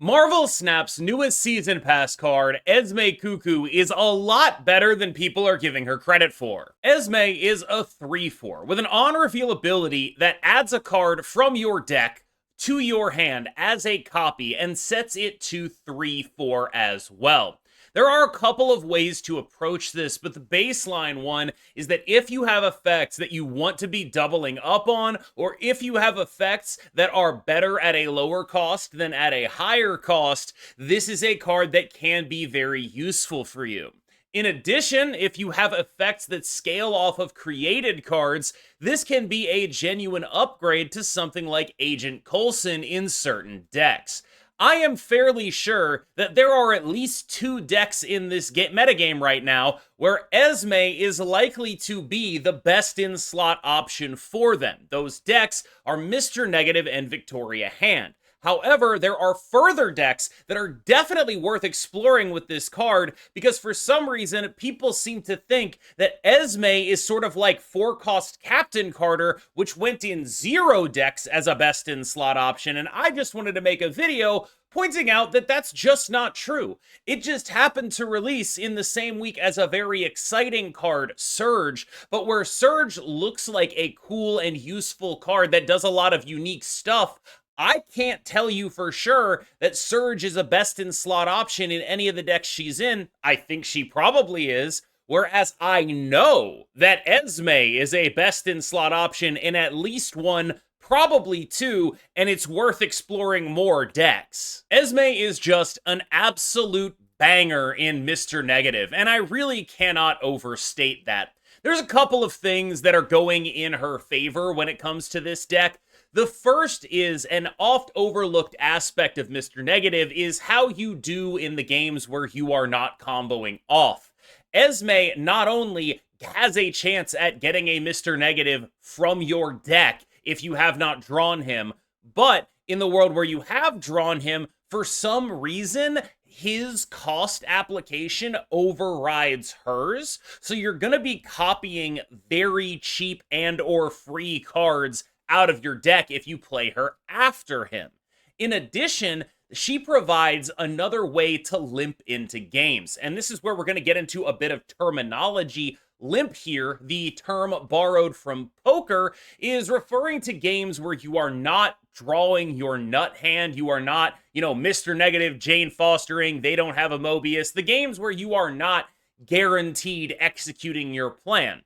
Marvel Snap's newest season pass card, Esme Cuckoo, is a lot better than people are giving her credit for. Esme is a 3/4 with an on-reveal ability that adds a card from your deck to your hand as a copy and sets it to 3/4 as well. There are a couple of ways to approach this, but the baseline one is that if you have effects that you want to be doubling up on, or if you have effects that are better at a lower cost than at a higher cost, this is a card that can be very useful for you. In addition, if you have effects that scale off of created cards, this can be a genuine upgrade to something like Agent Coulson in certain decks. I am fairly sure that there are at least two decks in this metagame right now where Esme is likely to be the best in slot option for them. Those decks are Mr. Negative and Victoria Hand. However, there are further decks that are definitely worth exploring with this card because for some reason, people seem to think that Esme is sort of like 4-cost Captain Carter, which went in 0 decks as a best in slot option, and I just wanted to make a video pointing out that that's just not true. It just happened to release in the same week as a very exciting card, Surge, but where Surge looks like a cool and useful card that does a lot of unique stuff, I can't tell you for sure that Surge is a best in slot option in any of the decks she's in. I think she probably is. Whereas I know that Esme is a best in slot option in at least one, probably two, and it's worth exploring more decks. Esme is just an absolute banger in Mr. Negative, and I really cannot overstate that. There's a couple of things that are going in her favor when it comes to this deck. The first is an oft overlooked aspect of Mr. Negative is how you do in the games where you are not comboing off. Esme not only has a chance at getting a Mr. Negative from your deck if you have not drawn him, but in the world where you have drawn him, for some reason, his cost application overrides hers, so you're going to be copying very cheap and or free cards out of your deck if you play her after him. In addition, she provides another way to limp into games, and this is where we're going to get into a bit of terminology. Limp here, the term borrowed from poker, is referring to games where you are not drawing your nut hand, you are not, Mr. Negative, Jane Fostering, they don't have a Mobius, the games where you are not guaranteed executing your plan.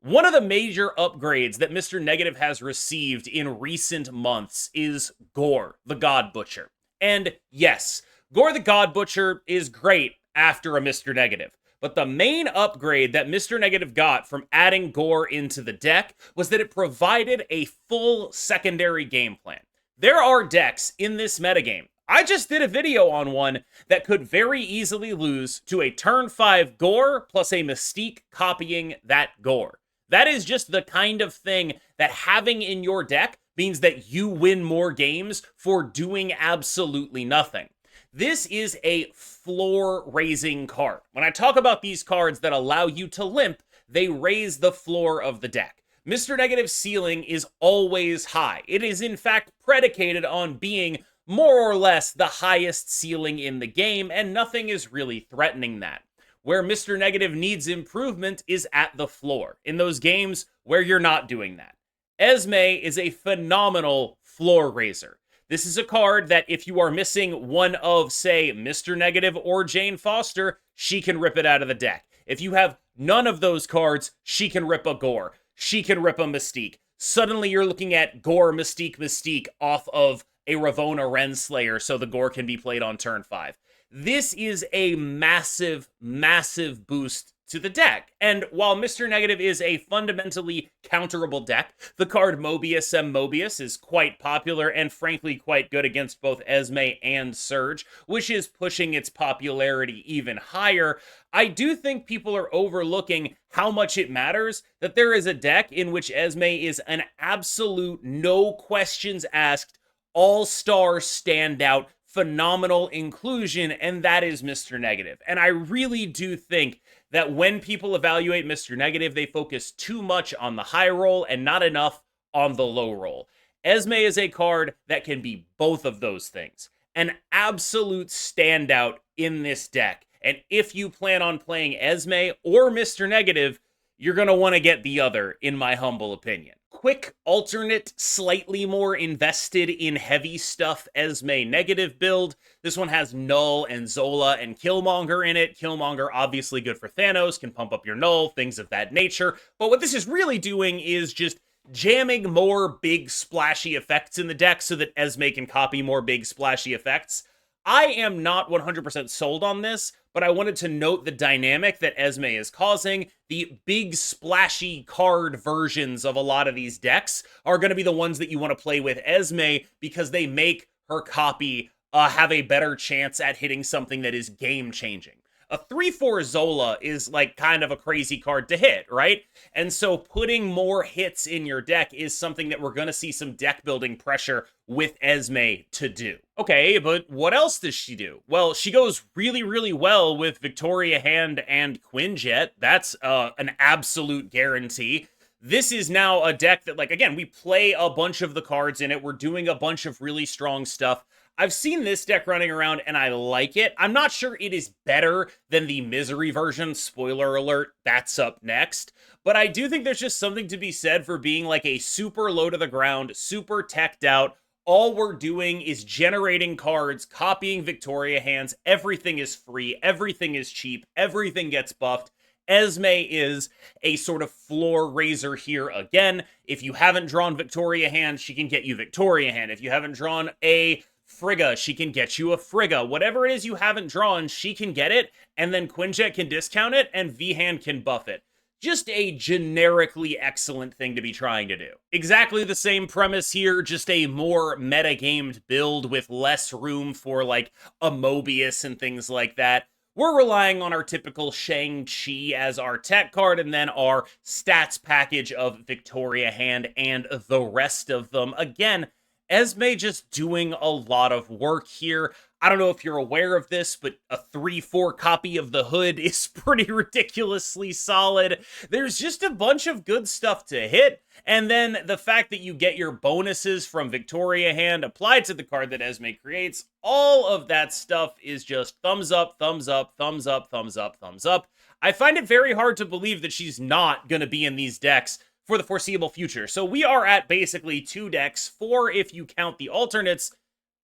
One of the major upgrades that Mr. Negative has received in recent months is Gore, the God Butcher. And yes, Gore the God Butcher is great after a Mr. Negative. But the main upgrade that Mr. Negative got from adding Gore into the deck was that it provided a full secondary game plan. There are decks in this metagame. I just did a video on one that could very easily lose to a turn 5 Gore plus a Mystique copying that Gore. That is just the kind of thing that having in your deck means that you win more games for doing absolutely nothing. This is a floor-raising card. When I talk about these cards that allow you to limp, they raise the floor of the deck. Mr. Negative's ceiling is always high. It is in fact predicated on being more or less the highest ceiling in the game, and nothing is really threatening that. Where Mr. Negative needs improvement is at the floor, in those games where you're not doing that. Esme is a phenomenal floor raiser. This is a card that if you are missing one of, say, Mr. Negative or Jane Foster, she can rip it out of the deck. If you have none of those cards, she can rip a Gore. She can rip a Mystique. Suddenly you're looking at Gore, Mystique, Mystique off of a Ravonna Renslayer so the Gore can be played on turn 5. This is a massive, massive boost to the deck. And while Mr. Negative is a fundamentally counterable deck, the card Mobius M. Mobius is quite popular and frankly quite good against both Esme and Surge, which is pushing its popularity even higher. I do think people are overlooking how much it matters that there is a deck in which Esme is an absolute, no questions asked, all-star standout, phenomenal inclusion, and that is Mr. Negative. And I really do think that when people evaluate Mr. Negative, they focus too much on the high roll and not enough on the low roll. Esme is a card that can be both of those things. an absolute standout in this deck. And if you plan on playing Esme or Mr. Negative, you're going to want to get the other, in my humble opinion. Quick alternate, slightly more invested in heavy stuff Esme Negative build. This one has Null and Zola and Killmonger in it. Killmonger, obviously good for Thanos, can pump up your Null, things of that nature. But what this is really doing is just jamming more big splashy effects in the deck so that Esme can copy more big splashy effects. I am not 100% sold on this, but I wanted to note the dynamic that Esme is causing. The big splashy card versions of a lot of these decks are going to be the ones that you want to play with Esme because they make her copy have a better chance at hitting something that is game-changing. A 3/4 Zola is like kind of a crazy card to hit, right? And so putting more hits in your deck is something that we're going to see some deck building pressure with Esme to do. Okay, but what else does she do? Well, she goes really, really well with Victoria Hand and Quinjet. That's an absolute guarantee. This is now a deck that, like, again, we play a bunch of the cards in it. We're doing a bunch of really strong stuff. I've seen this deck running around and I like it. I'm not sure it is better than the Misery version. Spoiler alert, that's up next. But I do think there's just something to be said for being like a super low to the ground, super teched out. All we're doing is generating cards, copying Victoria Hands. Everything is free. Everything is cheap. Everything gets buffed. Esme is a sort of floor raiser here again. If you haven't drawn Victoria Hand, she can get you Victoria Hand. If you haven't drawn a Frigga, she can get you a Frigga. Whatever it is you haven't drawn, she can get it, and then Quinjet can discount it, and V-Hand can buff it. Just a generically excellent thing to be trying to do. Exactly the same premise here, just a more metagamed build with less room for, like, a Mobius and things like that. We're relying on our typical Shang-Chi as our tech card, and then our stats package of Victoria Hand and the rest of them. Again, Esme just doing a lot of work here. I don't know if you're aware of this, but a 3/4 copy of the Hood is pretty ridiculously solid. There's just a bunch of good stuff to hit, and then the fact that you get your bonuses from Victoria Hand applied to the card that Esme creates, all of that stuff is just thumbs up, thumbs up, thumbs up, thumbs up, thumbs up. I find it very hard to believe that she's not going to be in these decks for the foreseeable future. So we are at basically 2 decks, 4 if you count the alternates,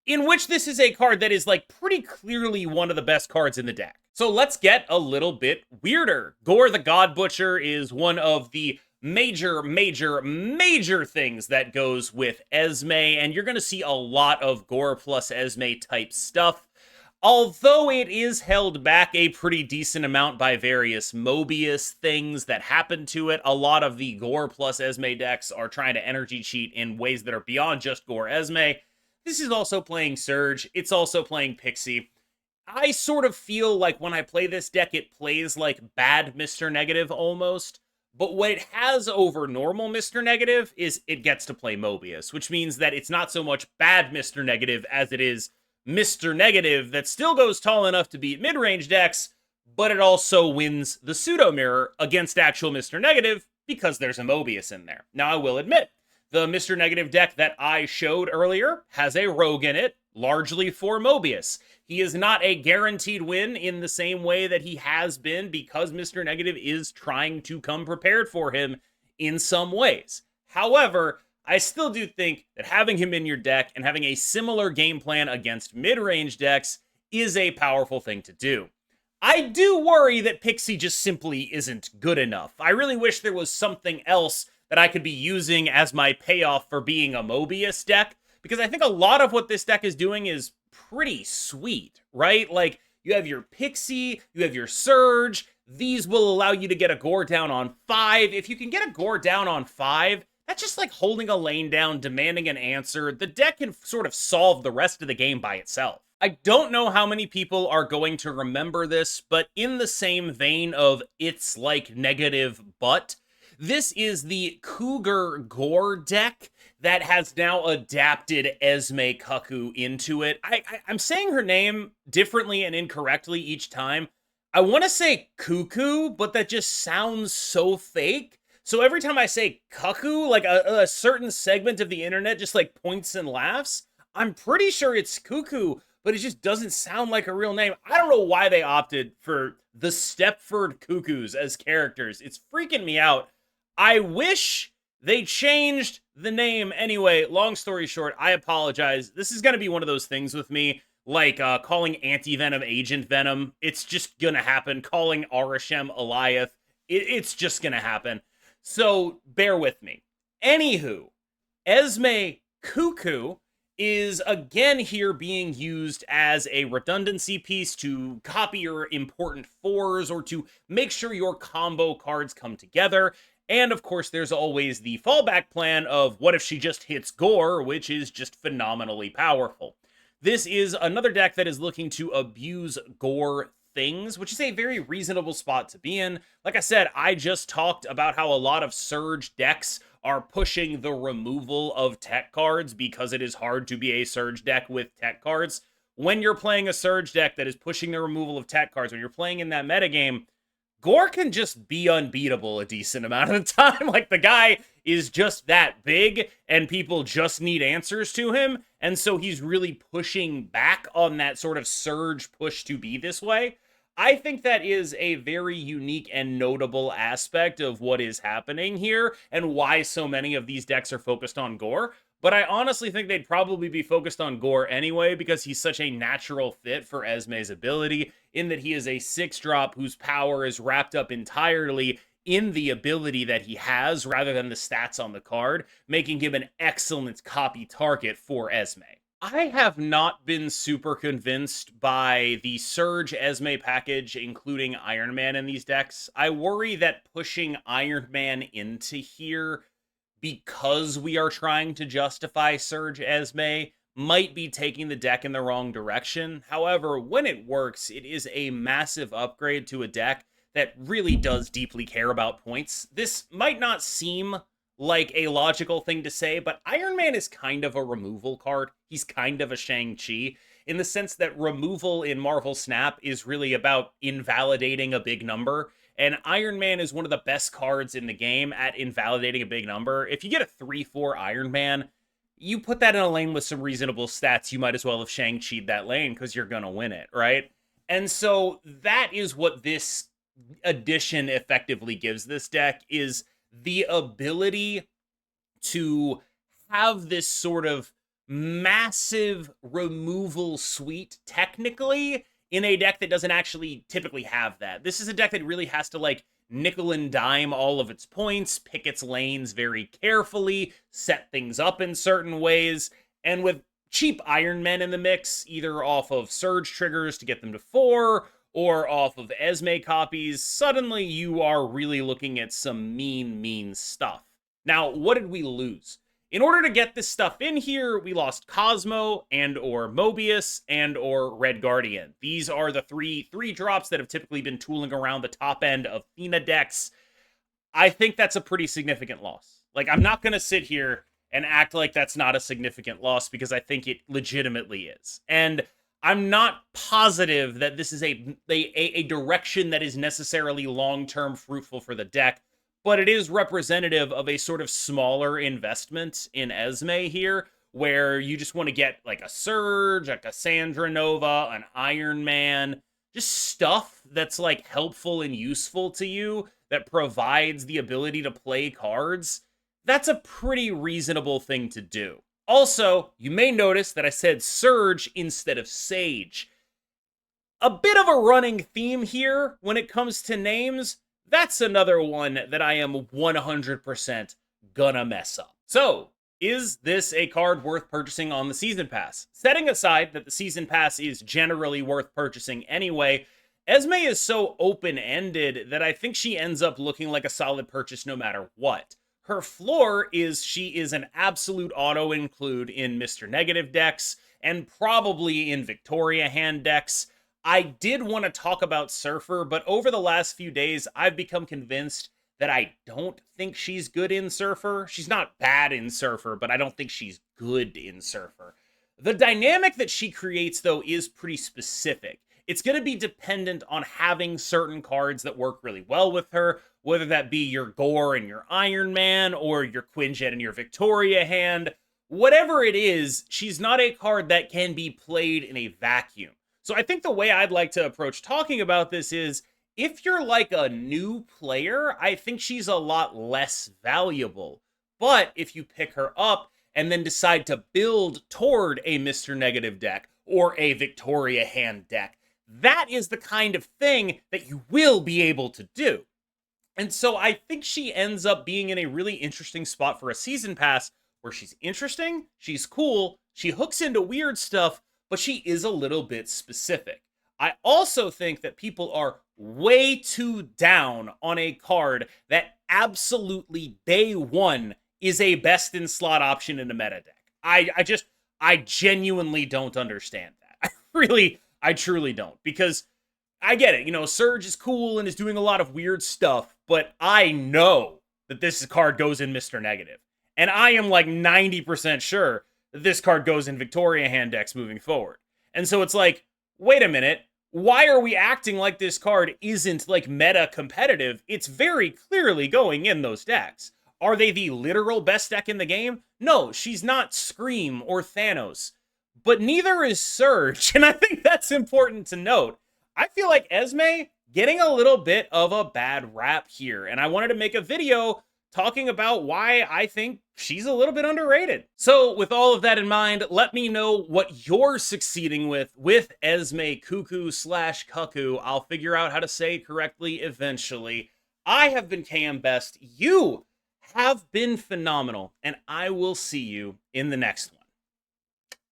in which this is a card that is like pretty clearly one of the best cards in the deck. So let's get a little bit weirder. Gore the God Butcher is one of the major things that goes with Esme, and you're going to see a lot of Gore plus Esme type stuff. Although it is held back a pretty decent amount by various Mobius things that happen to it, a lot of the Gore plus Esme decks are trying to energy cheat in ways that are beyond just Gore Esme. This is also playing Surge. It's also playing Pixie. I sort of feel like when I play this deck, it plays like bad Mr. Negative almost. But what it has over normal Mr. Negative is it gets to play Mobius, which means that it's not so much bad Mr. Negative as it is Mr. Negative that still goes tall enough to beat mid-range decks, but it also wins the pseudo mirror against actual Mr. Negative because there's a Mobius in there. Now, I will admit, the Mr. Negative deck that I showed earlier has a rogue in it, largely for Mobius. He is not a guaranteed win in the same way that he has been because Mr. Negative is trying to come prepared for him in some ways. However, I still do think that having him in your deck and having a similar game plan against mid-range decks is a powerful thing to do. I do worry that Pixie just simply isn't good enough. I really wish there was something else that I could be using as my payoff for being a Mobius deck, because I think a lot of what this deck is doing is pretty sweet, right? Like, you have your Pixie, you have your Surge. These will allow you to get a Gore down on 5. If you can get a Gore down on 5, that's just like holding a lane down, demanding an answer. The deck can sort of solve the rest of the game by itself. I don't know how many people are going to remember this, but in the same vein of it's like negative but, this is the Cougar Gore deck that has now adapted Esme Cuckoo into it. I'm saying her name differently and incorrectly each time. I want to say Cuckoo, but that just sounds so fake. So every time I say Cuckoo, like a certain segment of the internet just like points and laughs. I'm pretty sure it's Cuckoo, but it just doesn't sound like a real name. I don't know why they opted for the Stepford Cuckoos as characters. It's freaking me out. I wish they changed the name. Anyway, long story short, I apologize. This is going to be one of those things with me, like calling Anti-Venom Agent Venom. It's just going to happen. Calling Arishem Eliath. It's just going to happen. So bear with me. Anywho, Esme Cuckoo is again here being used as a redundancy piece to copy your important fours or to make sure your combo cards come together. And of course, there's always the fallback plan of what if she just hits Gore, which is just phenomenally powerful. This is another deck that is looking to abuse Gore things, which is a very reasonable spot to be in. Like I said, I just talked about how a lot of Surge decks are pushing the removal of tech cards because it is hard to be a Surge deck with tech cards. When you're playing a Surge deck that is pushing the removal of tech cards, when you're playing in that metagame, Gore can just be unbeatable a decent amount of the time. Like, the guy is just that big, and people just need answers to him, and so he's really pushing back on that sort of Surge push to be this way. I think that is a very unique and notable aspect of what is happening here and why so many of these decks are focused on Gore. But I honestly think they'd probably be focused on Gore anyway because he's such a natural fit for Esme's ability in that he is a 6-drop whose power is wrapped up entirely in the ability that he has rather than the stats on the card, making him an excellent copy target for Esme. I have not been super convinced by the Surge Esme package, including Iron Man in these decks. I worry that pushing Iron Man into here because we are trying to justify Surge Esme might be taking the deck in the wrong direction. However, when it works, it is a massive upgrade to a deck that really does deeply care about points. This might not seem like a logical thing to say, but Iron Man is kind of a removal card. He's kind of a Shang-Chi in the sense that removal in Marvel Snap is really about invalidating a big number. And Iron Man is one of the best cards in the game at invalidating a big number. If you get a 3-4 Iron Man, you put that in a lane with some reasonable stats, you might as well have Shang-Chi'd that lane because you're going to win it, right? And so that is what this addition effectively gives this deck, is the ability to have this sort of massive removal suite technically in a deck that doesn't actually typically have that. This is a deck that really has to like nickel and dime all of its points, pick its lanes very carefully, set things up in certain ways, and with cheap Iron Men in the mix, either off of Surge triggers to get them to 4 or off of Esme copies, suddenly you are really looking at some mean stuff. Now, what did we lose? In order to get this stuff in here, we lost Cosmo and or Mobius and or Red Guardian. These are the three drops that have typically been tooling around the top end of Thena decks. I think that's a pretty significant loss. Like, I'm not going to sit here and act like that's not a significant loss because I think it legitimately is. And I'm not positive that this is a direction that is necessarily long-term fruitful for the deck, but it is representative of a sort of smaller investment in Esme here, where you just want to get like a Surge, like a Cassandra Nova, an Iron Man, just stuff that's like helpful and useful to you that provides the ability to play cards. That's a pretty reasonable thing to do. Also, you may notice that I said Surge instead of Sage. A bit of a running theme here when it comes to names. That's another one that I am 100% gonna mess up. So, is this a card worth purchasing on the Season Pass? Setting aside that the Season Pass is generally worth purchasing anyway, Esme is so open-ended that I think she ends up looking like a solid purchase no matter what. Her floor is she is an absolute auto-include in Mr. Negative decks, and probably in Victoria hand decks. I did want to talk about Surfer, but over the last few days, I've become convinced that I don't think she's good in Surfer. She's not bad in Surfer, but I don't think she's good in Surfer. The dynamic that she creates, though, is pretty specific. It's going to be dependent on having certain cards that work really well with her, whether that be your Gore and your Iron Man, or your Quinjet and your Victoria hand, whatever it is, she's not a card that can be played in a vacuum. So I think the way I'd like to approach talking about this is, if you're like a new player, I think she's a lot less valuable. But if you pick her up and then decide to build toward a Mr. Negative deck or a Victoria hand deck, that is the kind of thing that you will be able to do. And so I think she ends up being in a really interesting spot for a season pass, where she's interesting, she's cool, she hooks into weird stuff, but she is a little bit specific. I also think that people are way too down on a card that absolutely day one is a best in slot option in a meta deck. I genuinely don't understand that. I truly don't, because I get it. Surge is cool and is doing a lot of weird stuff, but I know that this card goes in Mr. Negative. And I am like 90% sure that this card goes in Victoria hand decks moving forward. And so it's like, wait a minute, why are we acting like this card isn't like meta competitive? It's very clearly going in those decks. Are they the literal best deck in the game? No, she's not Scream or Thanos. But neither is Surge, and I think that's important to note. I feel like Esme getting a little bit of a bad rap here, and I wanted to make a video talking about why I think she's a little bit underrated. So with all of that in mind, let me know what you're succeeding with Esme Cuckoo / Cuckoo. I'll figure out how to say it correctly eventually. I have been KMBest. You have been phenomenal, and I will see you in the next one.